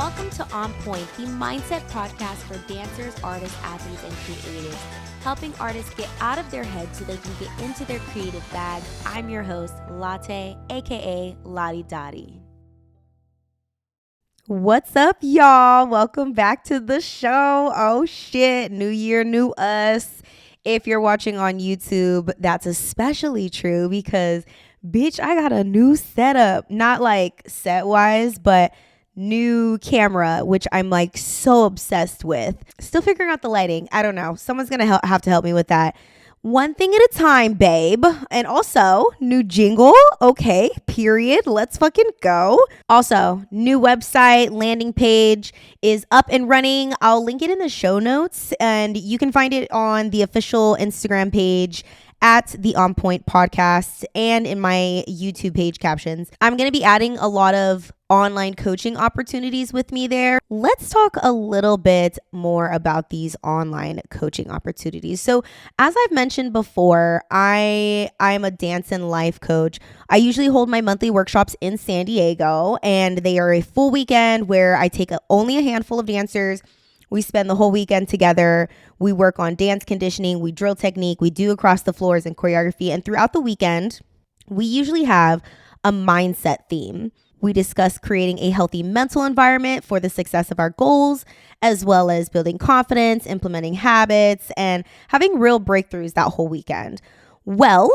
Welcome to On Point, the mindset podcast for dancers, artists, athletes, and creatives, helping artists get out of their head so they can get into their creative bag. I'm your host, Latte, aka Lottie Dottie. What's up, y'all? Welcome back to the show. Oh shit, new year, new us. If you're watching on YouTube, that's especially true because, bitch, I got a new setup. Not like set-wise, but new camera, which I'm like so obsessed with. Still figuring out the lighting. I don't know. Someone's gonna have to help me with that. One thing at a time, babe. And also, new jingle. Okay, period. Let's fucking go. Also, new website, landing page is up and running. I'll link it in the show notes, and you can find it on the official Instagram page at the On Point podcast and in my YouTube page captions. I'm going to be adding a lot of online coaching opportunities with me there. Let's talk a little bit more about these online coaching opportunities. So as I've mentioned before, I'm a dance and life coach. I usually hold my monthly workshops in San Diego, and they are a full weekend where I take only a handful of dancers. We spend the whole weekend together. We work on dance conditioning, we drill technique, we do across the floors and choreography. And throughout the weekend, we usually have a mindset theme. We discuss creating a healthy mental environment for the success of our goals, as well as building confidence, implementing habits, and having real breakthroughs that whole weekend. Well,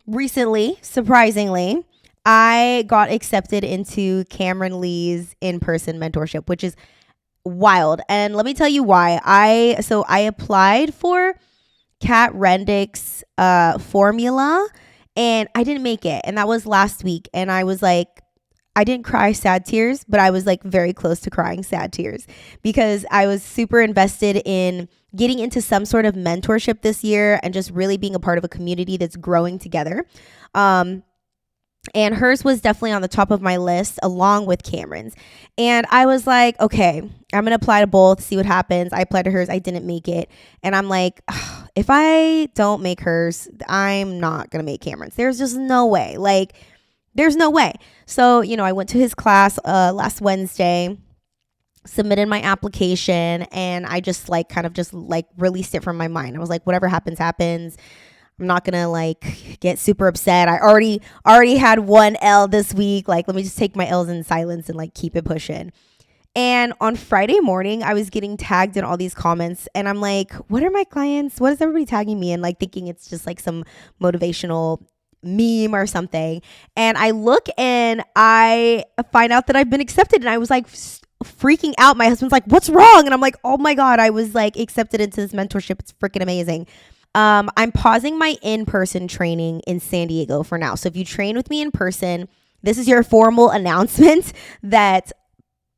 recently, surprisingly, I got accepted into Cameron Lee's in-person mentorship, which is wild. And let me tell you why. I applied for Kat Rendick's formula and I didn't make it. And that was last week. And I was like, I didn't cry sad tears, but I was like very close to crying sad tears because I was super invested in getting into some sort of mentorship this year and just really being a part of a community that's growing together. And hers was definitely on the top of my list along with Cameron's. And I was like, okay, I'm going to apply to both, see what happens. I applied to hers. I didn't make it. And I'm like, if I don't make hers, I'm not going to make Cameron's. There's just no way. Like, there's no way. So, I went to his class last Wednesday, submitted my application, and I just kind of released it from my mind. I was like, whatever happens, happens. I'm not gonna get super upset. I already had one L this week. Let me just take my L's in silence and keep it pushing. And on Friday morning, I was getting tagged in all these comments, and I'm like, what are my clients? What is everybody tagging me in? Thinking it's just some motivational meme or something. And I look and I find out that I've been accepted, and I was freaking out. My husband's like, what's wrong? And I'm like, oh my God, I was accepted into this mentorship. It's freaking amazing. I'm pausing my in-person training in San Diego for now. So if you train with me in person, this is your formal announcement that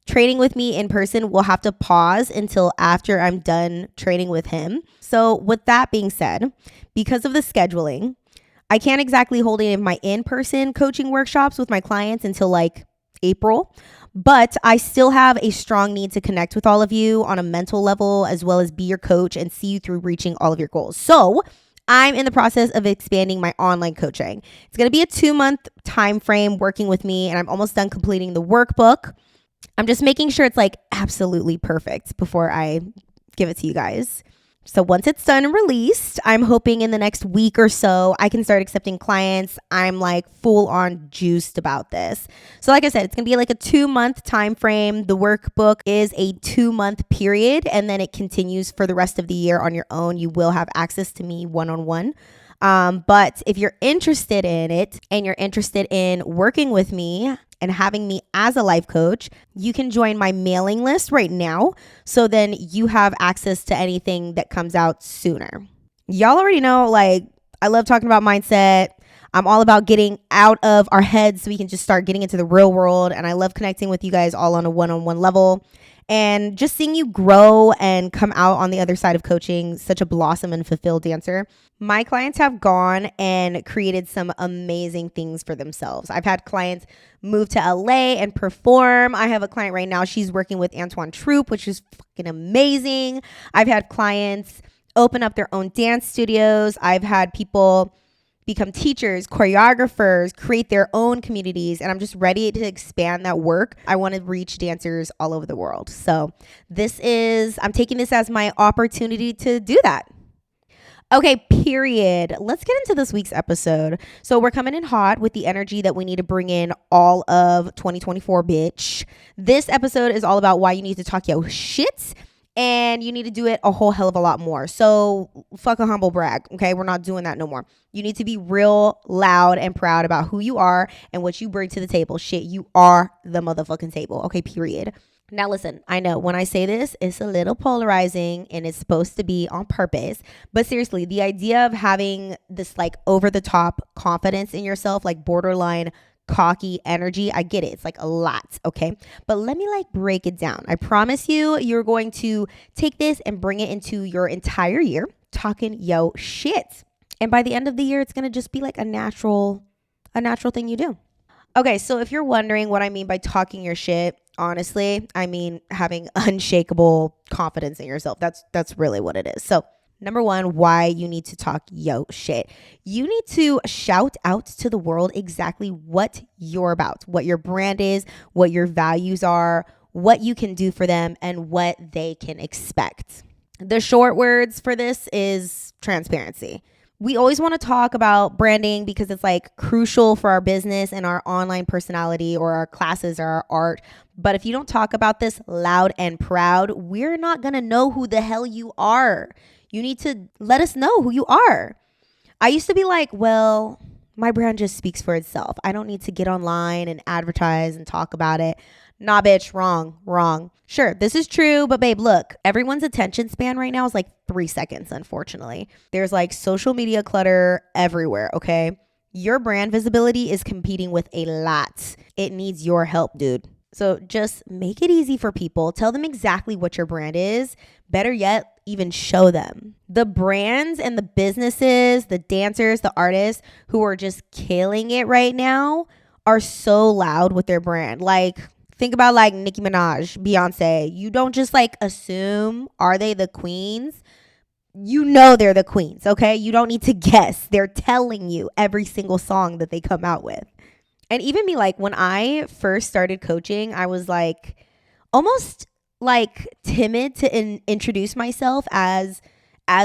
training with me in person will have to pause until after I'm done training with him. So with that being said, because of the scheduling, I can't exactly hold any of my in-person coaching workshops with my clients until April. But I still have a strong need to connect with all of you on a mental level, as well as be your coach and see you through reaching all of your goals. So I'm in the process of expanding my online coaching. It's going to be a 2-month time frame working with me, and I'm almost done completing the workbook. I'm just making sure it's absolutely perfect before I give it to you guys. So once it's done and released, I'm hoping in the next week or so, I can start accepting clients. I'm full on juiced about this. So like I said, it's going to be a 2-month time frame. The workbook is a 2-month period, and then it continues for the rest of the year on your own. You will have access to me one-on-one. But if you're interested in it and you're interested in working with me and having me as a life coach, you can join my mailing list right now. So then you have access to anything that comes out sooner. Y'all already know, I love talking about mindset. I'm all about getting out of our heads so we can just start getting into the real world. And I love connecting with you guys all on a one-on-one level. And just seeing you grow and come out on the other side of coaching such a blossom and fulfilled dancer. My clients have gone and created some amazing things for themselves. I've had clients move to LA and perform. I have a client right now. She's working with Antoine Troupe, which is fucking amazing. I've had clients open up their own dance studios. I've had people become teachers, choreographers, create their own communities. And I'm just ready to expand that work. I want to reach dancers all over the world. So I'm taking this as my opportunity to do that. Okay, period. Let's get into this week's episode. So we're coming in hot with the energy that we need to bring in all of 2024, bitch. This episode is all about why you need to talk your shit and you need to do it a whole hell of a lot more. So fuck a humble brag, okay? We're not doing that no more. You need to be real loud and proud about who you are and what you bring to the table. Shit, you are the motherfucking table, okay, period. Now listen, I know when I say this, it's a little polarizing and it's supposed to be on purpose. But seriously, the idea of having this like over the top confidence in yourself, like borderline cocky energy, I get it. It's like a lot, okay? But let me like break it down. I promise you're going to take this and bring it into your entire year talking yo shit. And by the end of the year, it's going to just be like a natural thing you do. Okay, so if you're wondering what I mean by talking your shit, honestly, I mean having unshakable confidence in yourself. That's really what it is. So, number one, why you need to talk yo shit. You need to shout out to the world exactly what you're about, what your brand is, what your values are, what you can do for them, and what they can expect. The short words for this is transparency. We always want to talk about branding because it's like crucial for our business and our online personality or our classes or our art. But if you don't talk about this loud and proud, we're not going to know who the hell you are. You need to let us know who you are. I used to be like, well, my brand just speaks for itself. I don't need to get online and advertise and talk about it. Nah, bitch, wrong. Sure, this is true, but babe, look, everyone's attention span right now is like 3 seconds, unfortunately. There's like social media clutter everywhere, okay? Your brand visibility is competing with a lot. It needs your help, dude. So just make it easy for people. Tell them exactly what your brand is. Better yet, even show them. The brands and the businesses, the dancers, the artists who are just killing it right now are so loud with their brand. Like, think about like Nicki Minaj, Beyonce. You don't just like assume, are they the queens? You know they're the queens, okay? You don't need to guess. They're telling you every single song that they come out with. And even me, like when I first started coaching, I was like almost like timid to introduce myself as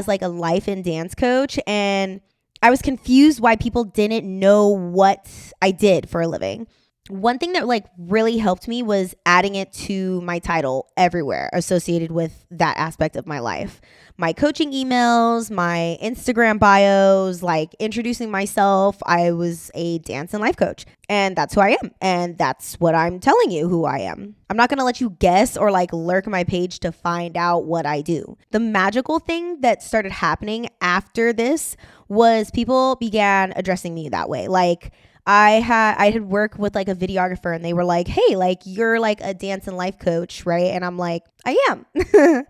like a life and dance coach. And I was confused why people didn't know what I did for a living. One thing that like really helped me was adding it to my title everywhere associated with that aspect of my life. My coaching emails, my Instagram bios, like introducing myself. I was a dance and life coach, and that's who I am. And that's what I'm telling you who I am. I'm not going to let you guess or like lurk my page to find out what I do. The magical thing that started happening after this was people began addressing me that way. Like, I had worked with like a videographer and they were like, hey, like you're like a dance and life coach, right? And I'm like, I am.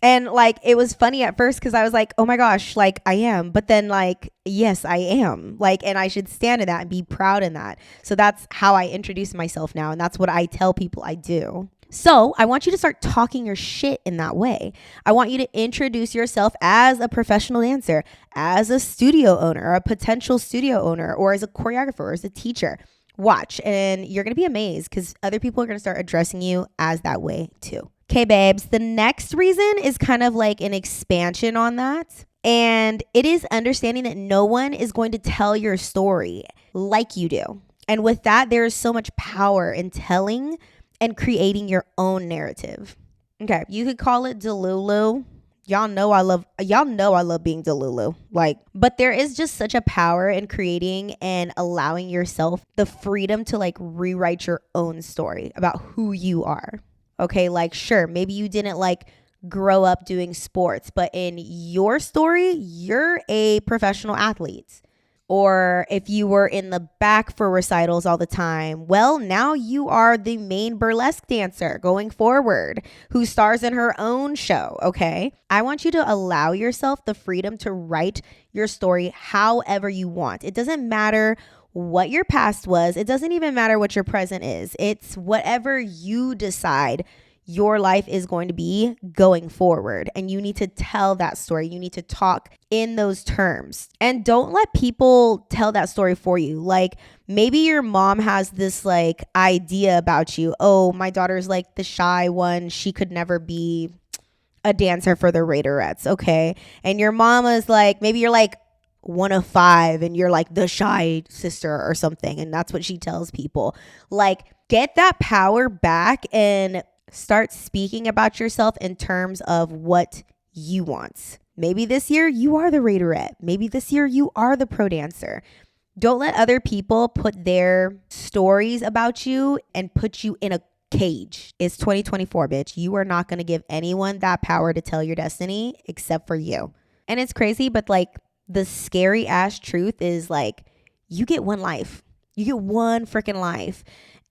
And like, it was funny at first because I was like, oh my gosh, like I am. But then like, yes, I am. Like, and I should stand in that and be proud in that. So that's how I introduce myself now. And that's what I tell people I do. So I want you to start talking your shit in that way. I want you to introduce yourself as a professional dancer, as a studio owner, or a potential studio owner, or as a choreographer, or as a teacher. Watch, and you're going to be amazed because other people are going to start addressing you as that way too. Okay, babes, the next reason is kind of like an expansion on that. And it is understanding that no one is going to tell your story like you do. And with that, there is so much power in telling and creating your own narrative. Okay, you could call it Delulu. Y'all know I love being Delulu. Like, but there is just such a power in creating and allowing yourself the freedom to like rewrite your own story about who you are. Okay, like sure, maybe you didn't like grow up doing sports, but in your story, you're a professional athlete. Or if you were in the back for recitals all the time, well, now you are the main burlesque dancer going forward who stars in her own show, okay? I want you to allow yourself the freedom to write your story however you want. It doesn't matter what your past was. It doesn't even matter what your present is. It's whatever you decide your life is going to be going forward. And you need to tell that story. You need to talk in those terms. And don't let people tell that story for you. Like maybe your mom has this like idea about you. Oh, my daughter's like the shy one. She could never be a dancer for the Raiderettes. Okay. And your mama's like, maybe you're like one of five and you're like the shy sister or something. And that's what she tells people. Like get that power back and start speaking about yourself in terms of what you want. Maybe this year you are the Raiderette. Maybe this year you are the pro dancer. Don't let other people put their stories about you and put you in a cage. It's 2024, bitch. You are not going to give anyone that power to tell your destiny except for you. And it's crazy, but like the scary ass truth is like you get one life. You get one freaking life.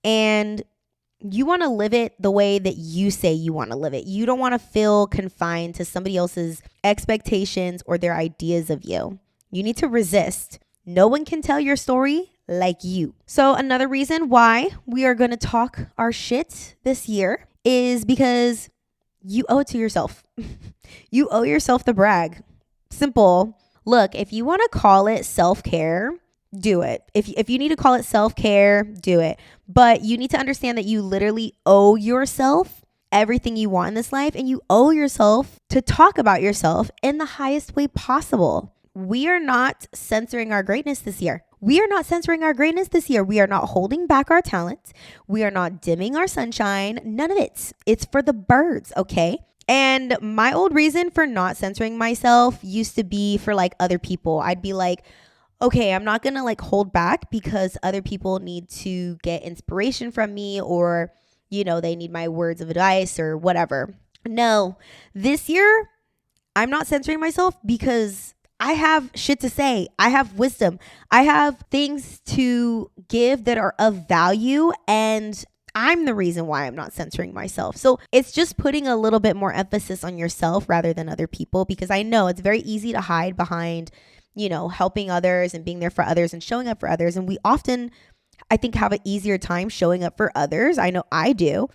And you want to live it the way that you say you want to live it. You don't want to feel confined to somebody else's expectations or their ideas of you. You need to resist. No one can tell your story like you. So another reason why we are going to talk our shit this year is because you owe it to yourself. You owe yourself the brag. Simple. Look, if you want to call it self-care, do it. If you need to call it self-care, do it. But you need to understand that you literally owe yourself everything you want in this life, and you owe yourself to talk about yourself in the highest way possible. We are not censoring our greatness this year. We are not censoring our greatness this year. We are not holding back our talent. We are not dimming our sunshine. None of it. It's for the birds, okay? And my old reason for not censoring myself used to be for like other people. I'd be like, okay, I'm not going to like hold back because other people need to get inspiration from me, or, you know, they need my words of advice or whatever. No, this year I'm not censoring myself because I have shit to say. I have wisdom. I have things to give that are of value, and I'm the reason why I'm not censoring myself. So it's just putting a little bit more emphasis on yourself rather than other people, because I know it's very easy to hide behind, you know, helping others and being there for others and showing up for others. And we often, I think, have an easier time showing up for others. I know I do.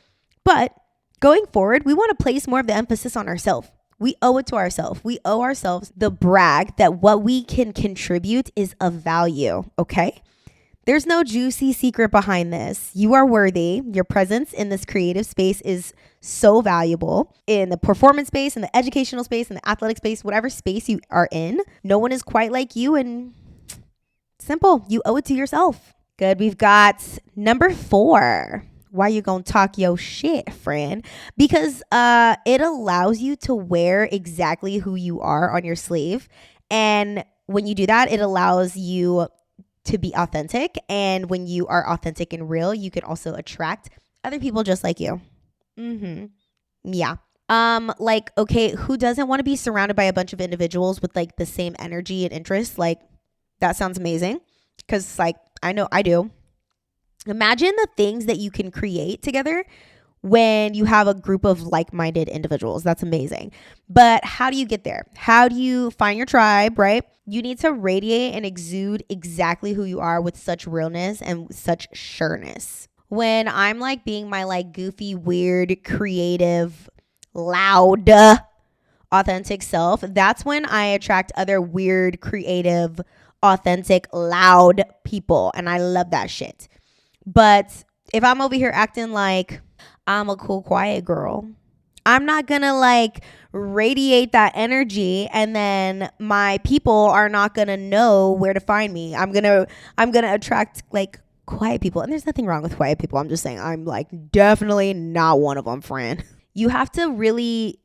But going forward, we want to place more of the emphasis on ourselves. We owe it to ourselves. We owe ourselves the brag that what we can contribute is of value, okay? There's no juicy secret behind this. You are worthy. Your presence in this creative space is so valuable. In the performance space, in the educational space, in the athletic space, whatever space you are in, no one is quite like you, and simple. You owe it to yourself. Good. We've got number 4. Why you gonna talk your shit, friend? Because it allows you to wear exactly who you are on your sleeve. And when you do that, it allows you to be authentic. And when you are authentic and real, you can also attract other people just like you. Yeah. Like, okay, who doesn't want to be surrounded by a bunch of individuals with like the same energy and interests? Like, that sounds amazing. Because like, I know I do. Imagine the things that you can create together when you have a group of like-minded individuals. That's amazing. But how do you get there? How do you find your tribe, right? You need to radiate and exude exactly who you are with such realness and such sureness. When I'm like being my like goofy, weird, creative, loud, authentic self, that's when I attract other weird, creative, authentic, loud people. And I love that shit. But if I'm over here acting like I'm a cool, quiet girl, I'm not gonna like radiate that energy, and then my people are not gonna know where to find me. I'm gonna attract like quiet people. And there's nothing wrong with quiet people. I'm just saying I'm like definitely not one of them, friend. You have to really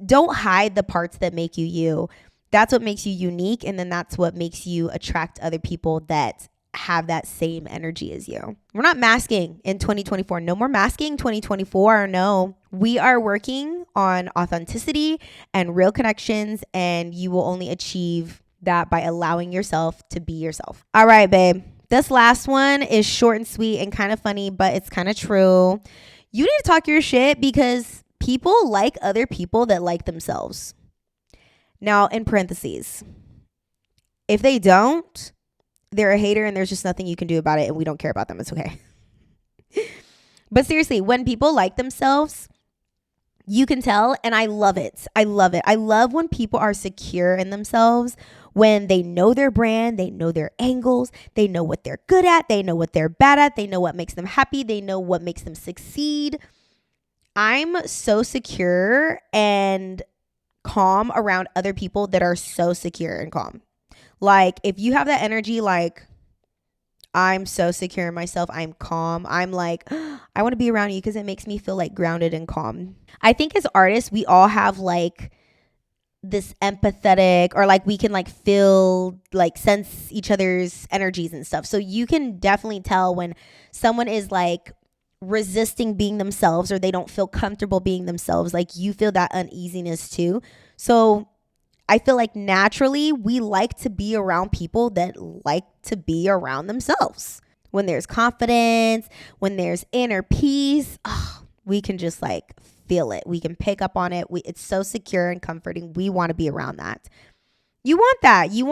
don't hide the parts that make you you. That's what makes you unique, and then that's what makes you attract other people that have that same energy as you. We're not masking in 2024. No more masking 2024. No, we are working on authenticity and real connections, and you will only achieve that by allowing yourself to be yourself. All right, babe. This last one is short and sweet and kind of funny, but it's kind of true. You need to talk your shit because people like other people that like themselves. Now, in parentheses, if they don't, they're a hater and there's just nothing you can do about it, and we don't care about them. It's okay. But seriously, when people like themselves, You can tell, and I love it. I love it. I love when people are secure in themselves, when they know their brand, they know their angles, they know what they're good at, they know what they're bad at, they know what makes them happy, they know what makes them succeed. I'm so secure and calm around other people that are so secure and calm. Like, if you have that energy, like, I'm so secure in myself, I'm calm, I'm like, I want to be around you because it makes me feel like grounded and calm. I think as artists, we all have like this empathetic, or like we can like feel, like sense each other's energies and stuff. So you can definitely tell when someone is like resisting being themselves, or they don't feel comfortable being themselves. Like, you feel that uneasiness too. So I feel like naturally we like to be around people that like to be around themselves. When there's confidence, when there's inner peace, we can just like feel it. We can pick up on it. It's so secure and comforting. We want to be around that. You want that. You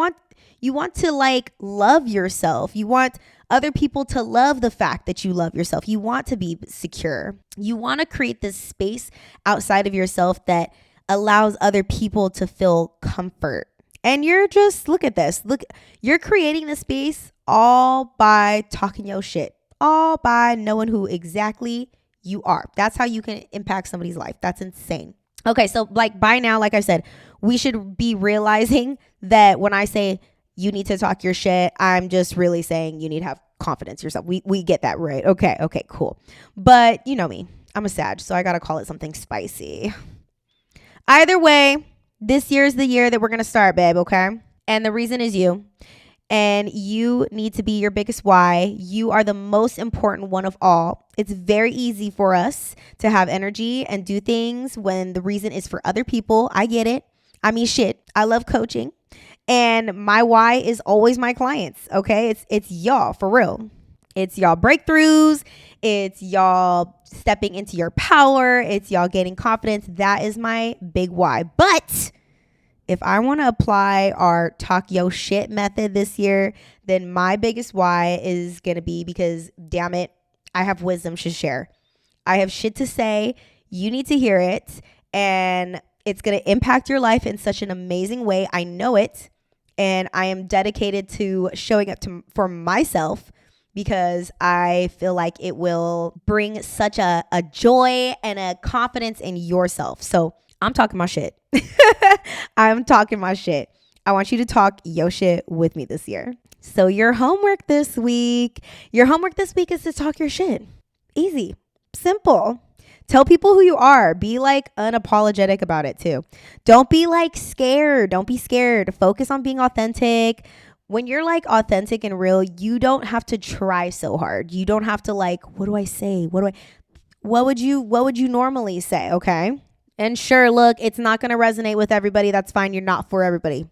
want to like love yourself. You want other people to love the fact that you love yourself. You want to be secure. You want to create this space outside of yourself that allows other people to feel comfort. And you're just, look at this. Look, you're creating the space all by talking your shit, all by knowing who exactly you are. That's how you can impact somebody's life. That's insane. Okay, so like by now, like I said, we should be realizing that when I say you need to talk your shit, I'm just really saying you need to have confidence in yourself. We get that, right? Okay, cool. But you know me, I'm a Sag, so I gotta call it something spicy. Either way, this year is the year that we're gonna start, babe, okay? And the reason is you. And you need to be your biggest why. You are the most important one of all. It's very easy for us to have energy and do things when the reason is for other people. I get it. I mean, shit, I love coaching. And my why is always my clients, okay? It's y'all, for real. It's y'all breakthroughs. It's y'all stepping into your power. It's y'all gaining confidence. That is my big why. But if I want to apply our talk yo shit method this year, then my biggest why is going to be because, damn it, I have wisdom to share. I have shit to say. You need to hear it. And it's going to impact your life in such an amazing way. I know it. And I am dedicated to showing up for myself, because I feel like it will bring such a joy and a confidence in yourself. So I'm talking my shit. I'm talking my shit. I want you to talk your shit with me this year. So your homework this week is to talk your shit. Easy, simple. Tell people who you are. Be like unapologetic about it too. Don't be like scared. Don't be scared. Focus on being authentic. When you're like authentic and real, you don't have to try so hard. You don't have to like, what do I say? What would you normally say? Okay. And sure, look, it's not going to resonate with everybody. That's fine. You're not for everybody.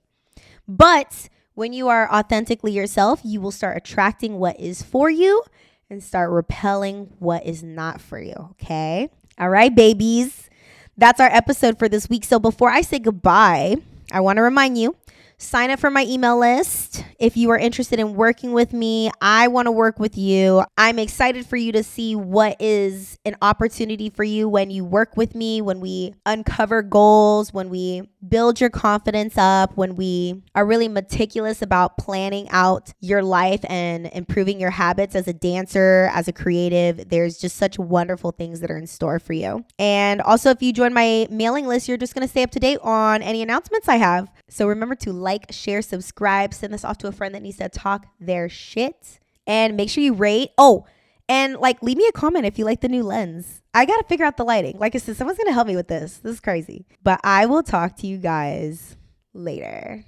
But when you are authentically yourself, you will start attracting what is for you and start repelling what is not for you. Okay. All right, babies. That's our episode for this week. So before I say goodbye, I want to remind you, sign up for my email list. If you are interested in working with me, I want to work with you. I'm excited for you to see what is an opportunity for you when you work with me, when we uncover goals, when we build your confidence up, when we are really meticulous about planning out your life and improving your habits as a dancer, as a creative. There's just such wonderful things that are in store for you. And also, if you join my mailing list, you're just going to stay up to date on any announcements I have. So remember to like, share, subscribe, send this off to a friend that needs to talk their shit, and make sure you rate. Oh, and like leave me a comment if you like the new lens. I got to figure out the lighting. Like I said, someone's going to help me with this. This is crazy. But I will talk to you guys later.